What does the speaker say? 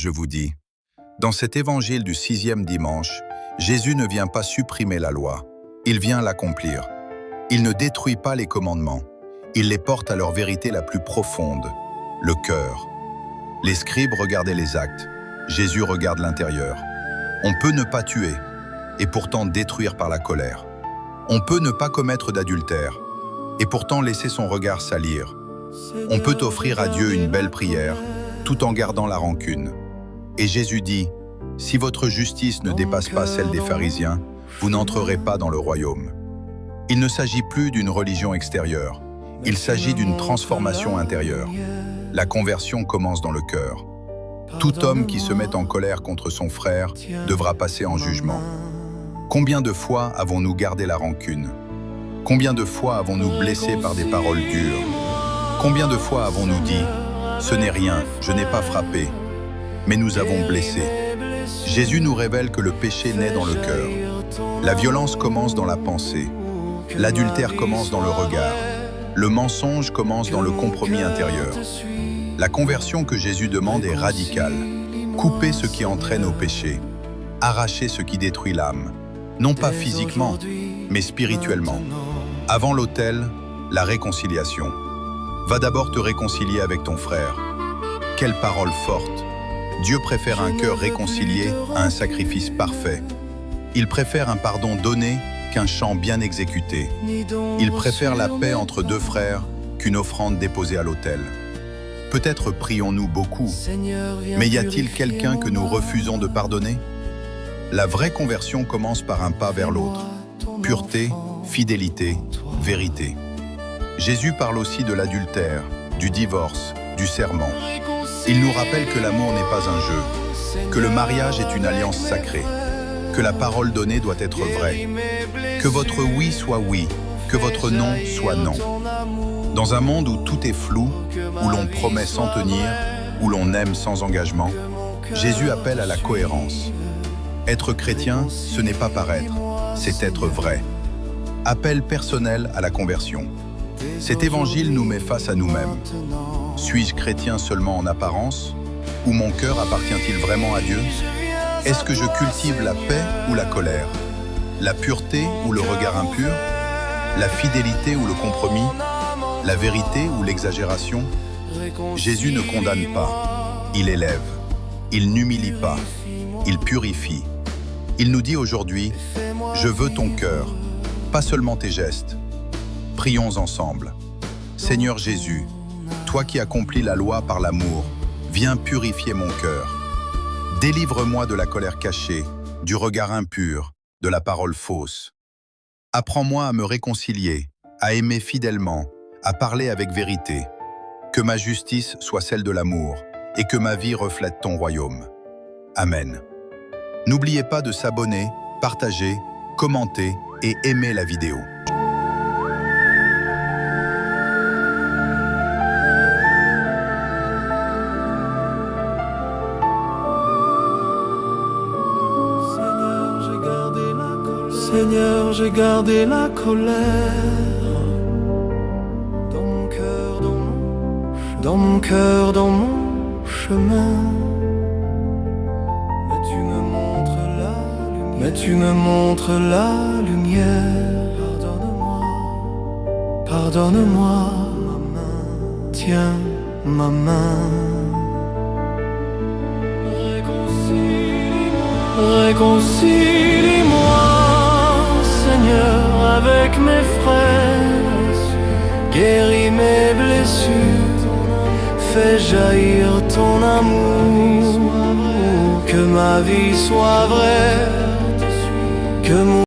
je vous dis. Dans cet évangile du 6e dimanche, Jésus ne vient pas supprimer la loi, il vient l'accomplir. Il ne détruit pas les commandements, il les porte à leur vérité la plus profonde, le cœur. Les scribes regardaient les actes, Jésus regarde l'intérieur. On peut ne pas tuer, et pourtant détruire par la colère. On peut ne pas commettre d'adultère, et pourtant laisser son regard salir. On peut offrir à Dieu une belle prière, tout en gardant la rancune. Et Jésus dit, « Si votre justice ne dépasse pas celle des pharisiens, vous n'entrerez pas dans le royaume. » Il ne s'agit plus d'une religion extérieure, il s'agit d'une transformation intérieure. La conversion commence dans le cœur. Tout homme qui se met en colère contre son frère devra passer en jugement. Combien de fois avons-nous gardé la rancune? Combien de fois avons-nous blessé par des paroles dures? Combien de fois avons-nous dit « Ce n'est rien, je n'ai pas frappé », mais nous avons blessé. Jésus nous révèle que le péché naît dans le cœur. La violence commence dans la pensée. L'adultère commence dans le regard. Le mensonge commence dans le compromis intérieur. La conversion que Jésus demande est radicale. Couper ce qui entraîne au péché. Arracher ce qui détruit l'âme. Non pas physiquement, mais spirituellement. Avant l'autel, la réconciliation. Va d'abord te réconcilier avec ton frère. Quelle parole forte! Dieu préfère un cœur réconcilié à un sacrifice parfait. Il préfère un pardon donné qu'un chant bien exécuté. Il préfère la paix entre deux frères qu'une offrande déposée à l'autel. Peut-être prions-nous beaucoup, mais y a-t-il quelqu'un que nous refusons de pardonner? La vraie conversion commence par un pas vers l'autre. Pureté, fidélité, vérité. Jésus parle aussi de l'adultère, du divorce, du serment. Il nous rappelle que l'amour n'est pas un jeu, que le mariage est une alliance sacrée, que la parole donnée doit être vraie, que votre oui soit oui, que votre non soit non. Dans un monde où tout est flou, où l'on promet sans tenir, où l'on aime sans engagement, Jésus appelle à la cohérence. Être chrétien, ce n'est pas paraître, c'est être vrai. Appel personnel à la conversion. Cet évangile nous met face à nous-mêmes. Suis-je chrétien seulement en apparence? Ou mon cœur appartient-il vraiment à Dieu? Est-ce que je cultive la paix ou la colère? La pureté ou le regard impur? La fidélité ou le compromis? La vérité ou l'exagération? Jésus ne condamne pas, il élève. Il n'humilie pas, il purifie. Il nous dit aujourd'hui, « Je veux ton cœur, pas seulement tes gestes. » Prions ensemble. Seigneur Jésus, toi qui accomplis la loi par l'amour, viens purifier mon cœur. Délivre-moi de la colère cachée, du regard impur, de la parole fausse. Apprends-moi à me réconcilier, à aimer fidèlement, à parler avec vérité. Que ma justice soit celle de l'amour et que ma vie reflète ton royaume. Amen. N'oubliez pas de s'abonner, partager, commenter et aimer la vidéo. Seigneur, j'ai gardé la colère dans mon cœur, dans mon chemin. Mais tu me montres la lumière. Pardonne-moi, tiens ma main. Réconcilie-moi, Seigneur, avec mes frères. Guéris mes blessures, fais jaillir ton amour. Que ma vie soit vraie, que mon